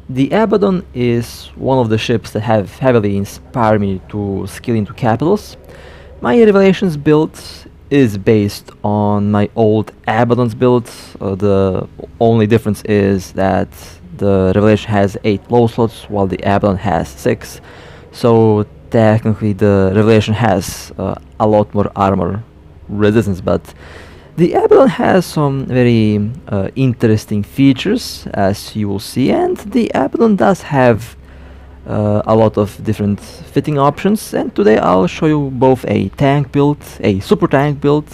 The Abaddon is one of the ships that have heavily inspired me to skill into capitals. My Revelations build is based on my old Abaddon's build. The only difference is that the Revelation has 8 low slots while the Abaddon has 6. So technically the Revelation has a lot more armor resistance, but the Abaddon has some very interesting features, as you will see, and the Abaddon does have a lot of different fitting options, and today I'll show you both a tank build, a super tank build,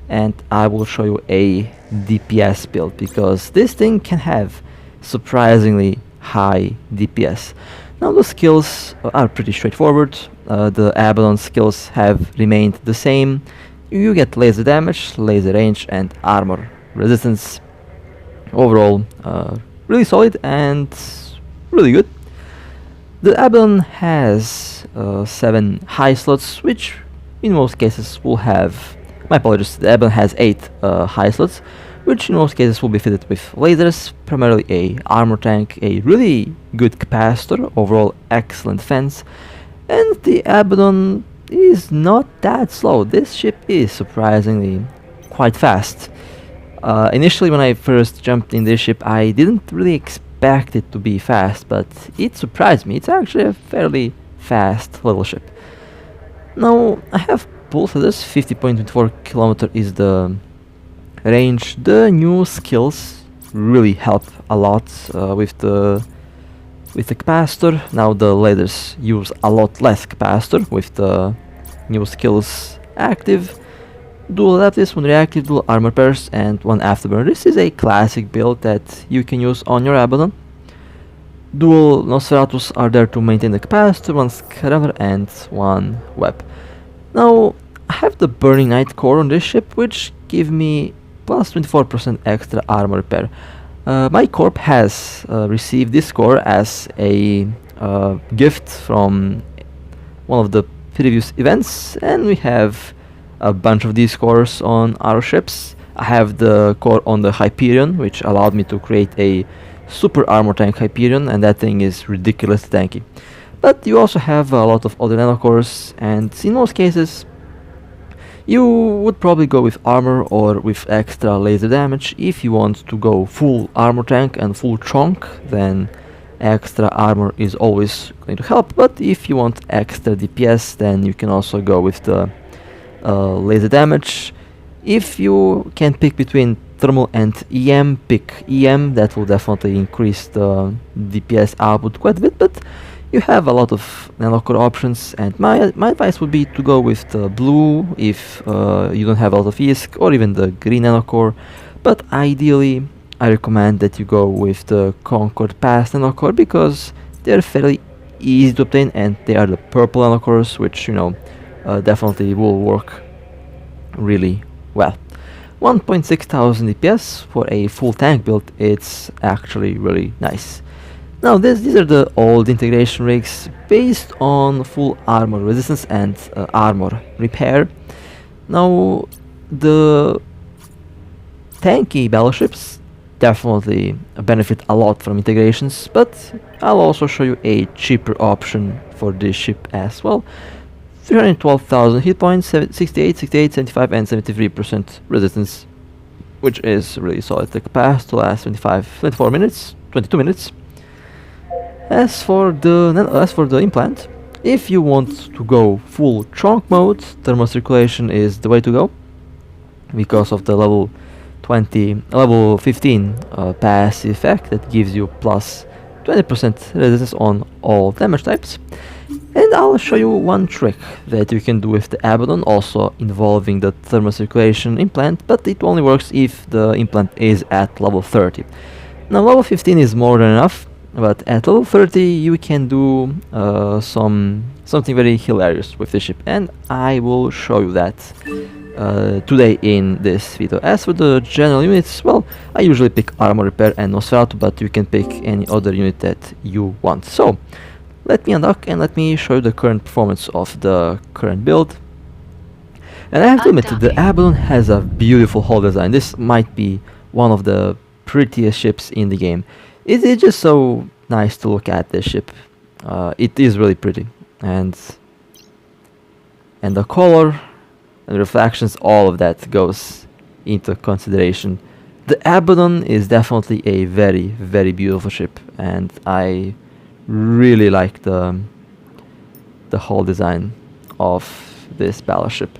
and I will show you a DPS build, because this thing can have surprisingly high DPS. Now the skills are pretty straightforward. The Abaddon skills have remained the same. You get laser damage, laser range, and armor resistance. Overall, really solid and really good. The Abaddon has 7 high slots, which in most cases will have... My apologies, the Abaddon has 8 high slots, which in most cases will be fitted with lasers, primarily a armor tank, a really good capacitor, overall excellent fence, and the Abaddon is not that slow. This ship is surprisingly quite fast. Initially when I first jumped in this ship I didn't really expect it to be fast, but it surprised me. It's actually a fairly fast little ship. Now I have pulse headers. 50.24 kilometer is the range. The new skills really help a lot with the capacitor. Now the lasers use a lot less capacitor with the new skills active. Dual adaptives, 1 reactive, dual armor pairs, and 1 afterburner. This is a classic build that you can use on your Abaddon. Dual Nosferatus are there to maintain the capacitor, 1 scrambler and 1 web. Now I have the Burning Knight core on this ship, which give me plus 24% extra armor repair. My corp has received this core as a gift from one of the previous events, and we have a bunch of these cores on our ships. I have the core on the Hyperion, which allowed me to create a super armor tank Hyperion, and that thing is ridiculously tanky. But you also have a lot of other nano cores, and in most cases you would probably go with armor or with extra laser damage. If you want to go full armor tank and full CHONK, then extra armor is always going to help, but if you want extra DPS, then you can also go with the laser damage. If you can pick between thermal and EM, pick EM. That will definitely increase the DPS output quite a bit, but you have a lot of nanocore options, and my advice would be to go with the blue if you don't have a lot of ISK, or even the green nanocore, but ideally I recommend that you go with the Concord Pass nanocore, because they're fairly easy to obtain and they are the purple nanocores, which, you know, definitely will work really well. 1.6 thousand DPS for a full tank build, it's actually really nice. Now these are the old integration rigs based on full armor resistance and armor repair. Now the tanky battleships definitely benefit a lot from integrations, but I'll also show you a cheaper option for this ship as well. 312,000 hit points, 68, 68, 75 and 73% resistance, which is really solid. The capacity to last 22 minutes. As for the implant, if you want to go full CHONK mode, thermal circulation is the way to go, because of the level 15 passive effect that gives you plus 20% resistance on all damage types. And I'll show you one trick that you can do with the Abaddon, also involving the thermal circulation implant, but it only works if the implant is at level 30. Now level 15 is more than enough, but at level 30 you can do something very hilarious with the ship, and I will show you that today in this video. As for the general units, well, I usually pick armor repair and Nosferatu, but you can pick any other unit that you want. So let me undock and let me show you the current performance of the current build. And I have to admit, the Abaddon has a beautiful hull design. This might be one of the prettiest ships in the game. It is just so nice to look at, this ship. It is really pretty, and the color and reflections, all of that goes into consideration. The Abaddon is definitely a very, very beautiful ship, and I really like the whole design of this battleship.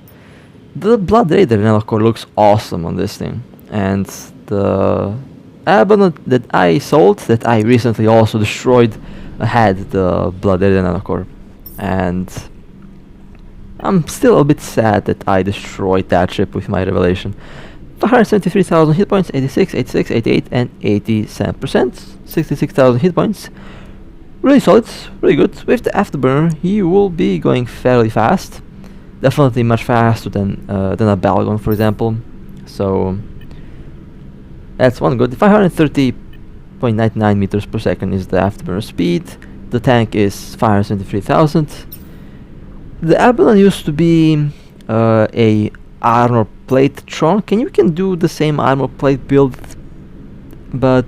The Blood Raider Nellcore looks awesome on this thing, and the Abaddon that I sold, that I recently also destroyed, had the Blood Raider Nellcore, and I'm still a bit sad that I destroyed that ship with my revelation. 573,000 hit points, 86, 86, 88, and 87%. 66,000 hit points. Really solid, really good. With the afterburner, he will be going fairly fast. Definitely much faster than a Abaddon, for example. So that's one good. 530.99 meters per second is the afterburner speed. The tank is 573,000. The Abaddon used to be a armor plate CHONK, and you can do the same armor plate build, but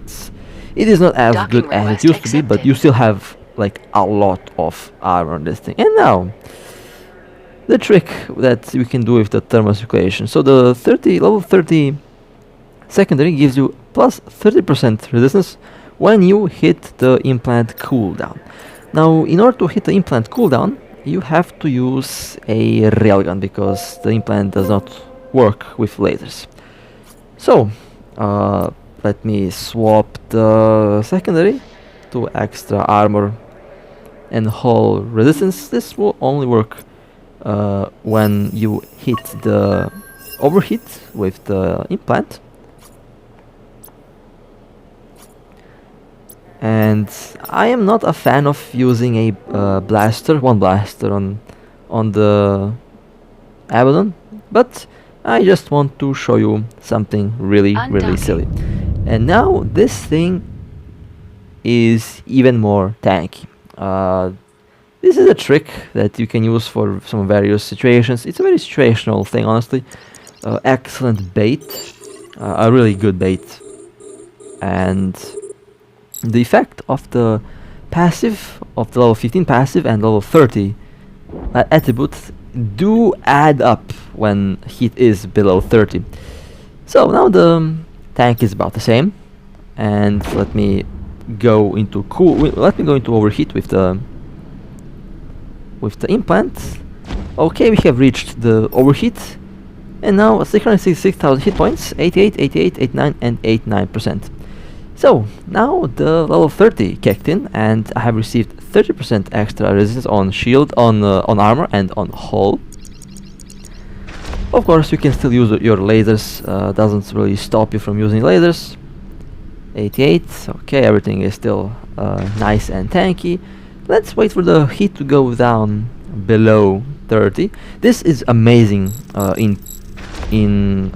it is not as good as it used to be, but you still have like a lot of armor on this thing. And now the trick that you can do with the thermal circulation. So the level 30 secondary gives you plus 30% resistance when you hit the implant cooldown. Now, in order to hit the implant cooldown, you have to use a railgun because the implant does not work with lasers. So, let me swap the secondary to extra armor and hull resistance. This will only work when you hit the overheat with the implant. And I am not a fan of using a one blaster on the Abaddon, but I just want to show you something really silly. And now this thing is even more tanky. This is a trick that you can use for some various situations. It's a very situational thing, honestly. Excellent bait, a really good bait, and the effect of the passive, of the level 15 passive and level 30 attributes do add up when heat is below 30. So now the tank is about the same, and let me go into overheat with the implant. Okay, we have reached the overheat, and now 666,000 hit points, 88, 88, 89, and 89%. So now the level 30 kicked in, and I have received 30% extra resistance on shield, on armor, and on hull. Of course, you can still use your lasers. Doesn't really stop you from using lasers. 88. Okay, everything is still nice and tanky. Let's wait for the heat to go down below 30. This is amazing in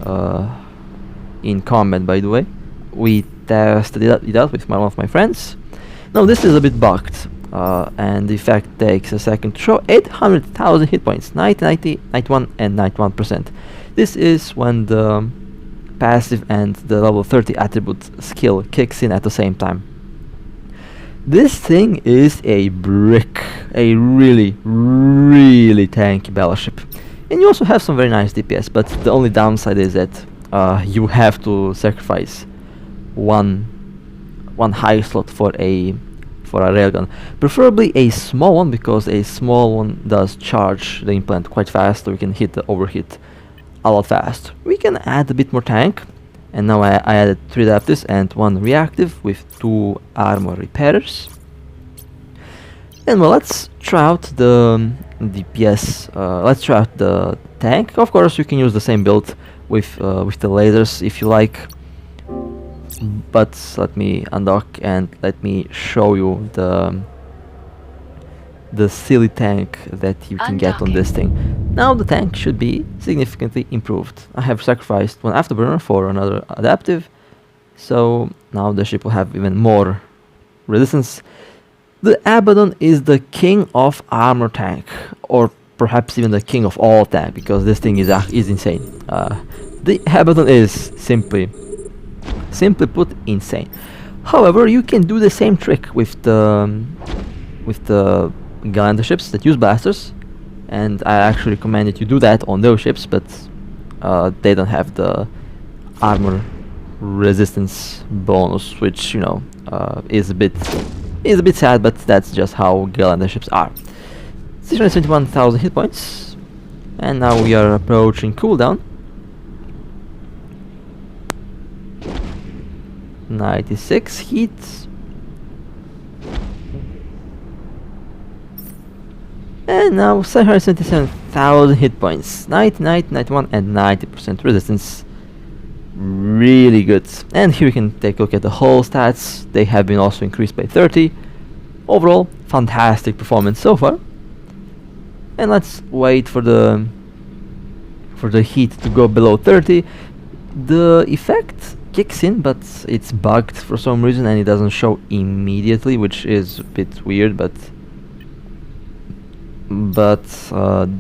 combat, by the way. We tested it out with one of my friends. Now this is a bit bugged, and the effect takes a second to show. 800,000 hit points, 90, 90, 91, and 91%. This is when the passive and the level 30 attribute skill kicks in at the same time. This thing is a brick, a really, really tanky battleship. And you also have some very nice DPS, but the only downside is that you have to sacrifice one high slot for a railgun, preferably a small one, because a small one does charge the implant quite fast, so we can hit the overheat a lot fast. We can add a bit more tank, and now I added 3 adaptives and 1 reactive with 2 armor repairers. And well, let's try out the DPS. Let's try out the tank. Of course, you can use the same build with the lasers if you like. But let me undock and let me show you the silly tank that you can get on this thing. Now the tank should be significantly improved. I have sacrificed 1 afterburner for another adaptive, so now the ship will have even more resistance. The Abaddon is the king of armor tank, or perhaps even the king of all tank, because this thing is insane. The Abaddon is simply put, insane. However, you can do the same trick with the Galactic ships that use blasters, and I actually recommend that you do that on those ships, but they don't have the armor resistance bonus, which, you know, is a bit sad, but that's just how Galactic ships are. 671,000 hit points, and now we are approaching cooldown. 96 heat. And now 777,000 hit points. 99, 91 and 90% resistance. Really good. And here we can take a look at the whole stats. They have been also increased by 30. Overall, fantastic performance so far. And let's wait for the heat to go below 30. The effect kicks in, but it's bugged for some reason and it doesn't show immediately, which is a bit weird, but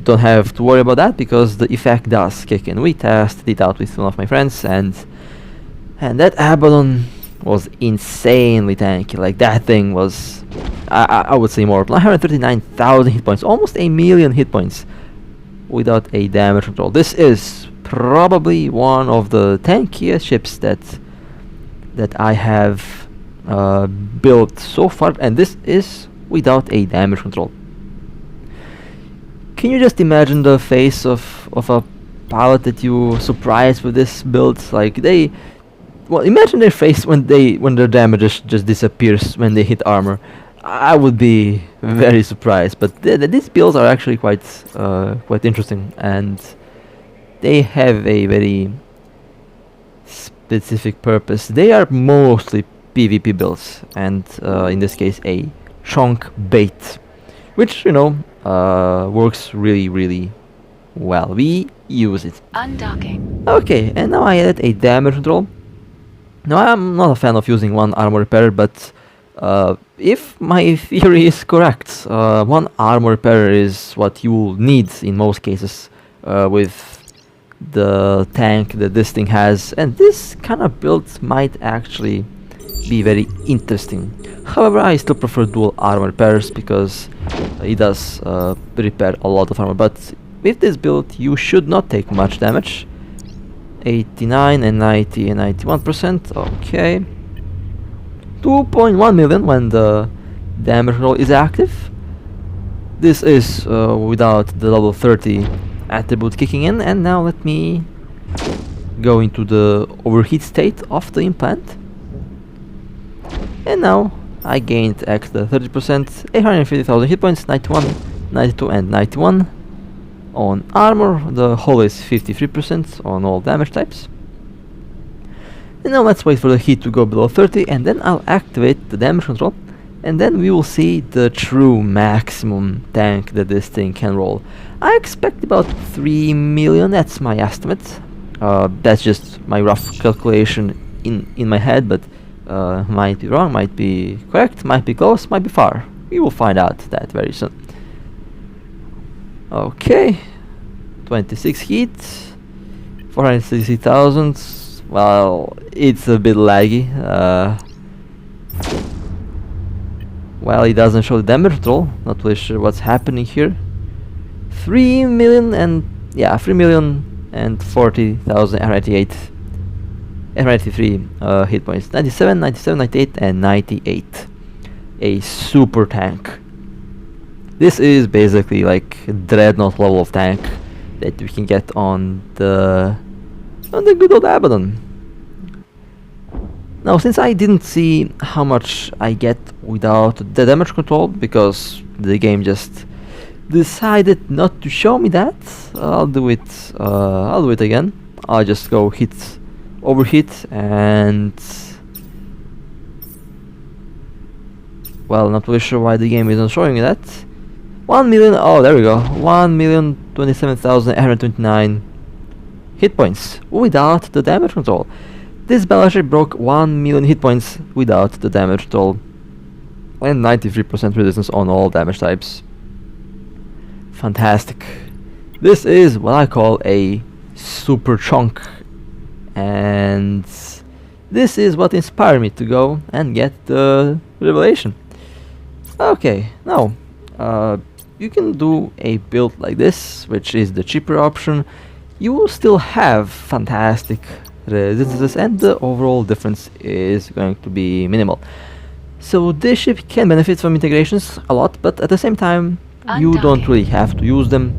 don't have to worry about that because the effect does kick in. We tested it out with one of my friends, and that Abaddon was insanely tanky. Like, that thing was, I would say, more 939,000 hit points, almost a million hit points without a damage control. This is probably one of the tankiest ships that I have built so far, and this is without a damage control. Can you just imagine the face of a pilot that you surprise with this build? Like, imagine their face when their damage just disappears when they hit armor. I would be very surprised, but these builds are actually quite interesting, and they have a very specific purpose. They are mostly PvP builds, and in this case a CHONK bait, which, you know, works really well. We use it. Undocking. Okay, and now I added a damage control. Now, I'm not a fan of using one armor repairer, but if my theory is correct, one armor repairer is what you will need in most cases with the tank that this thing has, and this kind of build might actually be very interesting. However, I still prefer dual armor repairers because it does repair a lot of armor, but with this build you should not take much damage. 89 and 90 and 91%, okay. 2.1 million when the damage roll is active. This is without the level 30 attribute kicking in, and now let me go into the overheat state of the implant. And now I gained extra 30%, 850,000 hit points, 91, 92 and 91. On armor, the hull is 53% on all damage types. And now let's wait for the heat to go below 30, and then I'll activate the damage control, and then we will see the true maximum tank that this thing can roll. I expect about 3 million, that's my estimate. That's just my rough calculation in my head, but might be wrong, might be correct, might be close, might be far. We will find out that very soon. Okay, 26 heat, 460,000. Well, it's a bit laggy. Well, it doesn't show the damage control. Not really sure what's happening here. 3 million and 893 hit points. 97, 97, 98 and 98. A super tank. This is basically like a dreadnought level of tank that we can get on the good old Abaddon. Now, since I didn't see how much I get without the damage control, because the game just decided not to show me that, I'll do it again. I'll just go overheat, and well, not really sure why the game isn't showing me that. 1 million, oh, there we go, 1,027,829 hit points without the damage control. This battleship broke 1 million hit points without the damage control, and 93% resistance on all damage types. Fantastic. This is what I call a super CHONK, and this is what inspired me to go and get the revelation. Okay, now you can do a build like this, which is the cheaper option. You will still have fantastic resistances, and the overall difference is going to be minimal. So this ship can benefit from integrations a lot, but at the same time you don't really have to use them.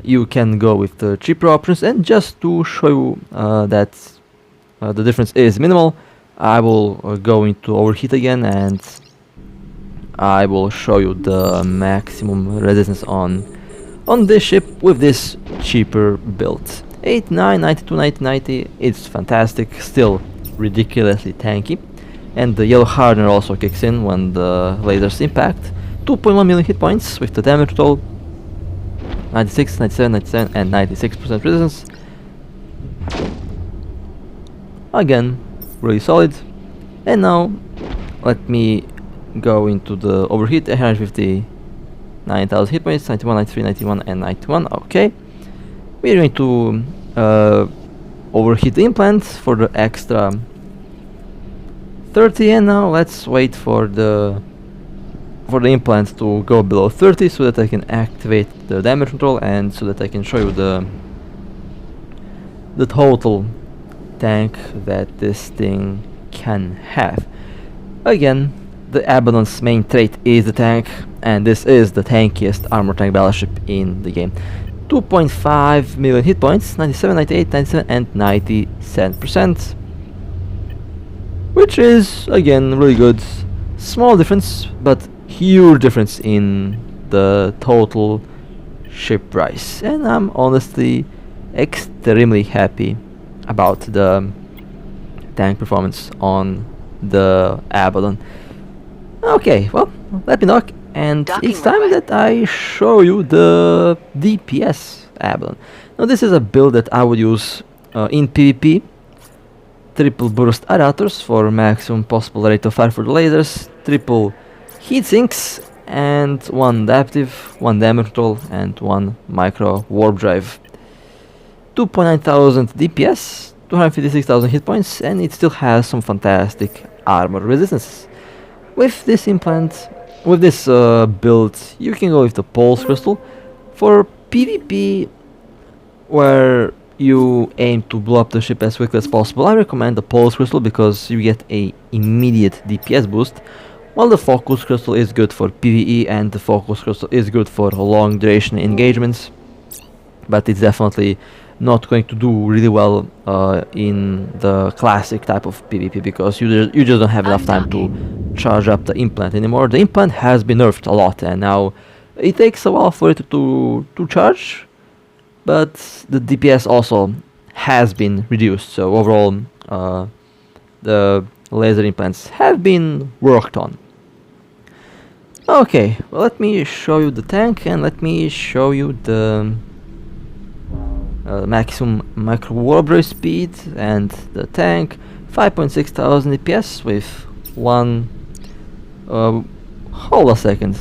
You can go with the cheaper options, and just to show you that the difference is minimal, I will go into overheat again, and I will show you the maximum resistance on this ship with this cheaper build. 89, 92, 90, 90, it's fantastic, still ridiculously tanky. And the yellow hardener also kicks in when the lasers impact. 2.1 million hit points with the damage total. 96, 97, 97 and 96% resistance. Again, really solid. And now let me go into the overheat. 159,000 hit points, 91, 93, 91 and 91. Okay. We're going to overheat the implant for the extra 30, and now let's wait for the implant to go below 30 so that I can activate the damage control, and so that I can show you the total tank that this thing can have. Again, the Abaddon's main trait is the tank, and this is the tankiest armor tank battleship in the game. 2.5 million hit points, 97, 98, 97 and 97%. Which is, again, really good. Small difference, but huge difference in the total ship price. And I'm honestly extremely happy about the tank performance on the Abaddon. Okay, well, let me knock, and it's time that I show you the DPS Abaddon. Now this is a build that I would use in PvP. Triple burst adapters for maximum possible rate of fire for the lasers, triple heat sinks, and one adaptive, one damage control, and one micro warp drive. 2,900 DPS, 256,000 hit points, and it still has some fantastic armor resistance. With this implant, with this build, you can go with the pulse crystal. For PvP, where you aim to blow up the ship as quickly as possible, I recommend the pulse crystal because you get a immediate DPS boost, while the focus crystal is good for PvE, and the focus crystal is good for long duration engagements, but it's definitely not going to do really well in the classic type of PvP because you just don't have enough time to charge up the implant anymore. The implant has been nerfed a lot, and now it takes a while for it to charge, but the DPS also has been reduced, so overall the laser implants have been worked on. Okay, well, let me show you the tank, and let me show you the maximum micro warp drive speed and the tank. 5.6 thousand DPS with one hold a second,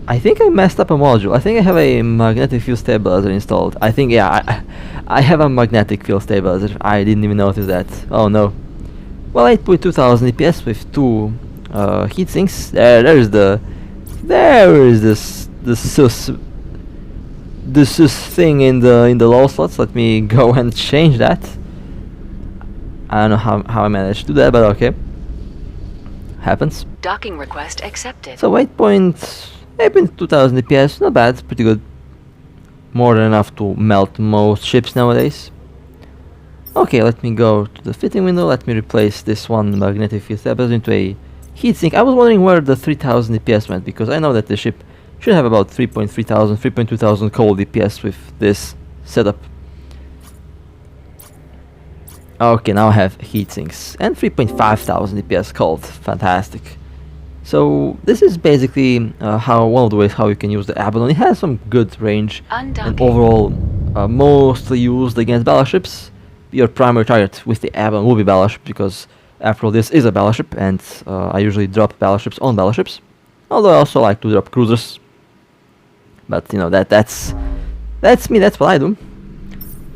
I think I messed up a module. I think I have a magnetic field stabilizer installed. I think, yeah, I have a magnetic field stabilizer. I didn't even notice that. Oh no. Well, 8.2 thousand DPS with two heat sinks. There is this thing in the low slots. Let me go and change that. I don't know how I managed to do that, but okay. Happens. Docking request accepted. So 8.2 thousand DPS, not bad, pretty good. More than enough to melt most ships nowadays. Okay, let me go to the fitting window. Let me replace this one magnetic field stabilizer into a heatsink. I was wondering where the 3000 DPS went, because I know that the ship should have about 3.3 thousand, 3.2 thousand cold DPS with this setup. Okay, now I have heatsinks and 3.5 thousand DPS cold. Fantastic. So this is basically one of the ways how you can use the Abaddon. It has some good range, and overall mostly used against battleships. Your primary target with the Abaddon will be battleship, because after all, this is a battleship, and I usually drop battleships on battleships. Although I also like to drop cruisers. But you know, that's me, that's what I do.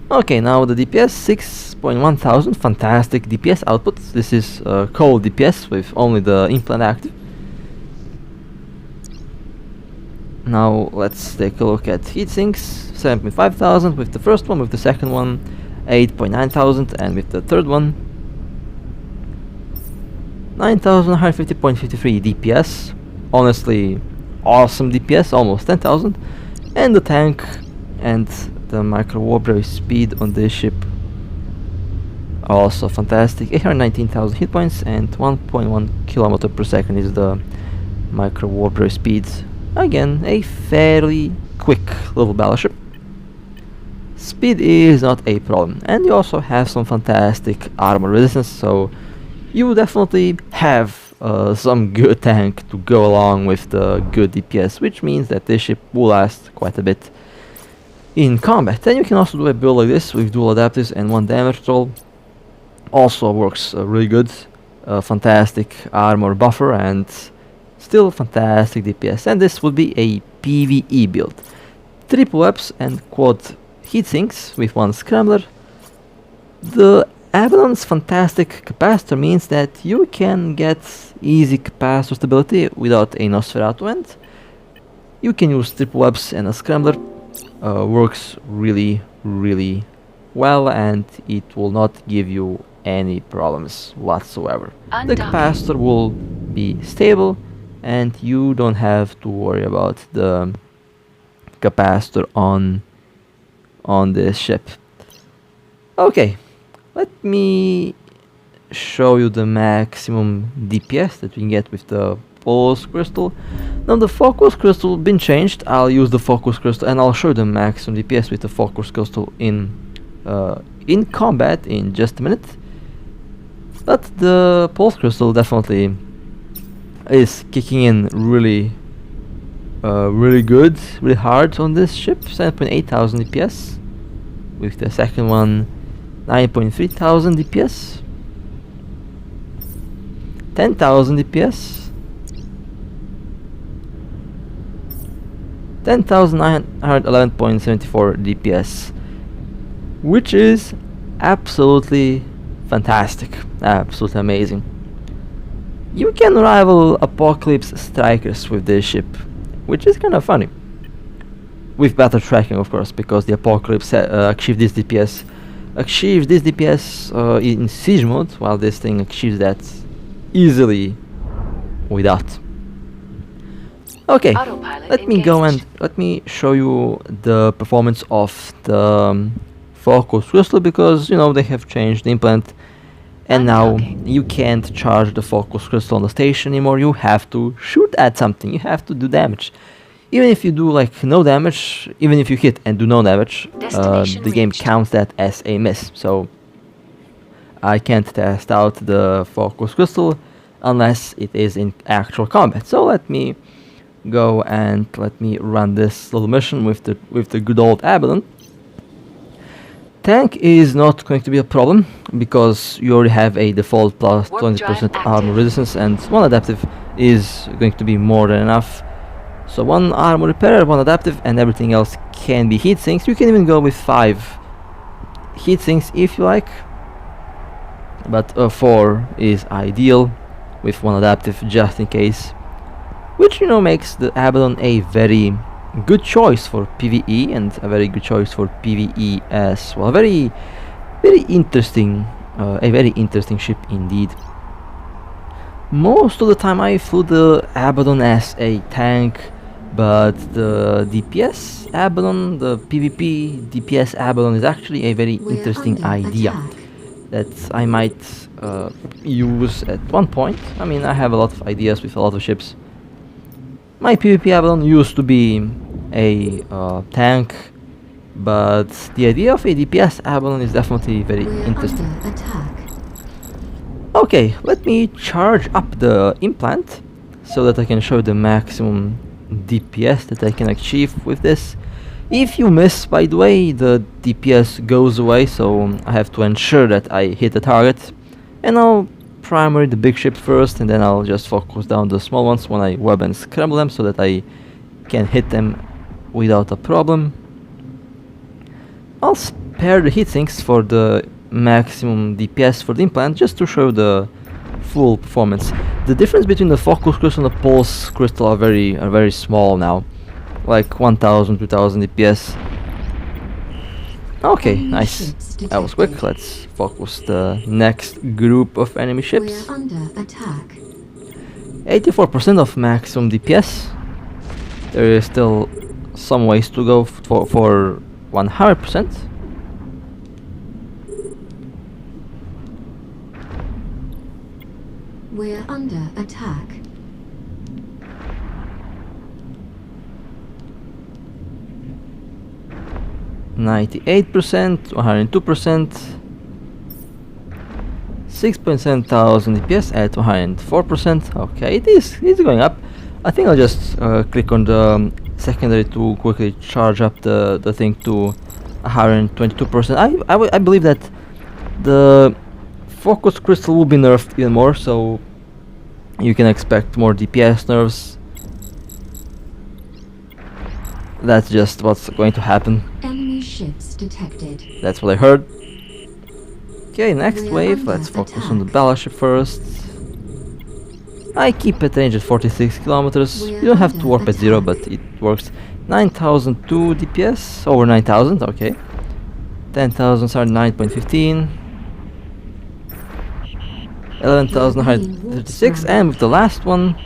Okay, now the DPS 6.1 thousand, fantastic DPS output. This is cold DPS with only the implant active. Now let's take a look at heatsinks. 7.5 thousand with the first one, with the second one 8.9 thousand, and with the third one 9,150.53 DPS. Honestly, awesome DPS, almost 10,000. And the tank and the micro warp drive speed on this ship also fantastic. 819,000 hit points and 1.1 kilometer per second is the micro warp drive speed. Again, a fairly quick little battleship. Speed is not a problem, and you also have some fantastic armor resistance, so you definitely have some good tank to go along with the good DPS, which means that this ship will last quite a bit in combat. Then you can also do a build like this with dual adaptives and 1 damage roll. Also works really good. Fantastic armor buffer and still fantastic DPS. And this would be a PvE build. Triple webs and quad heatsinks with 1 scrambler. The Abaddon's fantastic capacitor means that you can get easy capacitor stability without a Nosferatu, and you can use triple webs and a scrambler. Works really well, and it will not give you any problems whatsoever. The capacitor will be stable, and you don't have to worry about the capacitor on this ship. Okay, let me show you the maximum DPS that we can get with the Focus Crystal. Now the Focus Crystal been changed. I'll use the Focus Crystal and I'll show you the maximum DPS with the Focus Crystal in combat in just a minute. But the Pulse Crystal definitely is kicking in really good, really hard on this ship. 7.8 thousand DPS. With the second one 9.3 thousand DPS. 10,000 DPS. 10,911.74 DPS, which is absolutely fantastic, absolutely amazing. You can rival Apocalypse Strikers with this ship, which is kind of funny. With better tracking, of course, because the Apocalypse achieves this DPS in siege mode, while this thing achieves that easily without. Okay, let me go and let me show you the performance of the Focus Crystal, because you know they have changed the implant and now you can't charge the Focus Crystal on the station anymore. You have to shoot at something, you have to do damage. Even if you do like no damage, even if you hit and do no damage, the game counts that as a miss. So I can't test out the Focus Crystal unless it is in actual combat. So let me go and let me run this little mission with the good old Abaddon. Tank is not going to be a problem because you already have a default plus 20% armor resistance, and 1 adaptive is going to be more than enough. So 1 armor repair, 1 adaptive, and everything else can be heat sinks. You can even go with 5 heat sinks if you like, but 4 is ideal with 1 adaptive just in case. Which, you know, makes the Abaddon a very good choice for PvE and a very good choice for PvE as well. A very interesting ship indeed. Most of the time I flew the Abaddon as a tank, but the DPS Abaddon, the PvP DPS Abaddon, is actually a very interesting idea that I might use at one point. I mean, I have a lot of ideas with a lot of ships. My PvP Abaddon used to be a tank, but the idea of a DPS Abaddon is definitely very interesting. Okay, let me charge up the implant so that I can show the maximum DPS that I can achieve with this. If you miss, by the way, the DPS goes away, so I have to ensure that I hit the target. And I'll primary the big ships first, and then I'll just focus down the small ones when I web and scramble them so that I can hit them without a problem. I'll compare the heatsinks for the maximum DPS for the implant just to show the full performance. The difference between the focus crystal and the pulse crystal are very small now, like 1000, 2000 DPS. Okay, nice. That was quick. Let's focus the next group of enemy ships. We're under attack. 84% of maximum DPS. There is still some ways to go for 100%. We're under attack. %, 102%, 6.7 thousand DPS at 104%. Okay, it's going up. I think I'll just click on the secondary to quickly charge up the thing to 122%. I believe that the focus crystal will be nerfed even more, so you can expect more DPS nerfs. That's just what's going to happen. Enemy ships detected. That's what I heard. Okay, next We're wave. under Let's focus on the attack. battleship first. I keep at range at 46 kilometers. We're You don't have to under warp at 0, attack. but it works. 9002 DPS, over 9000, okay. 10,000 are 9.15. 11,136, and with the last one,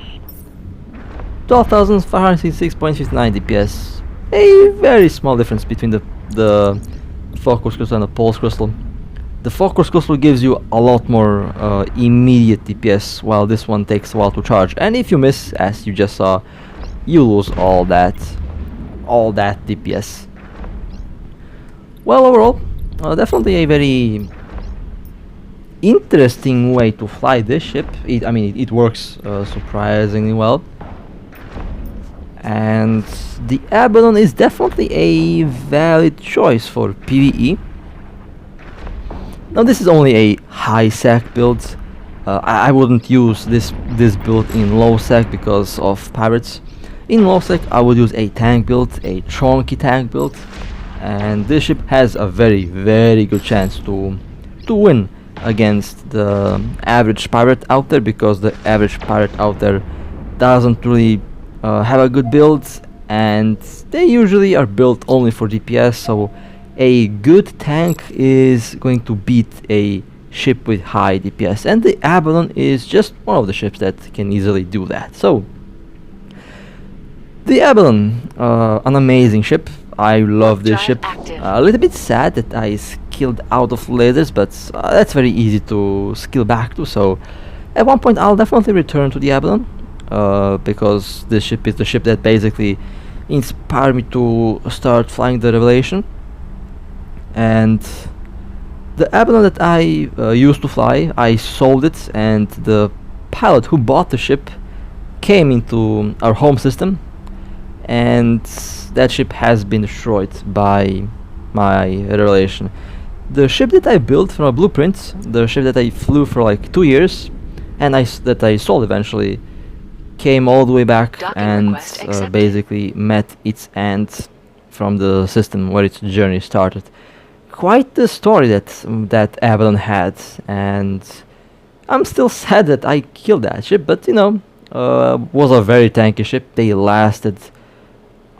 12,566.59 DPS. A very small difference between the focus crystal and the pulse crystal. The focus crystal gives you a lot more immediate DPS, while this one takes a while to charge. And if you miss, as you just saw, you lose all that DPS. Well, overall, definitely a very interesting way to fly this ship. It works surprisingly well. And the Abaddon is definitely a valid choice for PvE. Now this is only a high sec build. I wouldn't use this build in low sec because of pirates. In low sec I would use a tank build, a chonky tank build, and this ship has a very good chance to win against the average pirate out there, because the average pirate out there doesn't really have a good build, and they usually are built only for DPS, so a good tank is going to beat a ship with high DPS, and the Abaddon is just one of the ships that can easily do that. So the Abaddon, an amazing ship. I love this ship. Active. A little bit sad that I skilled out of lasers, but that's very easy to skill back to, so at one point I'll definitely return to the Abaddon, because this ship is the ship that basically inspired me to start flying the Revelation. And the Abaddon that I used to fly, I sold it, and the pilot who bought the ship came into our home system, and that ship has been destroyed by my Revelation. The ship that I built from a blueprint, the ship that I flew for like 2 years, and that I sold eventually, came all the way back Docking and request accepted. basically met its end from the system where its journey started. Quite the story that Abaddon had, and I'm still sad that I killed that ship, but was a very tanky ship. They lasted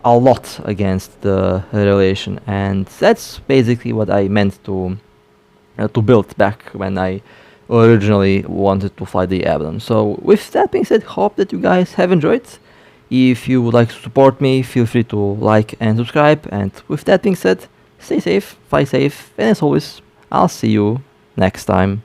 a lot against the Revelation, and that's basically what I meant to build back when I originally wanted to fly the Abaddon. So with that being said, hope that you guys have enjoyed. If you would like to support me, feel free to like and subscribe, and with that being said, stay safe, fly safe, and as always, I'll see you next time.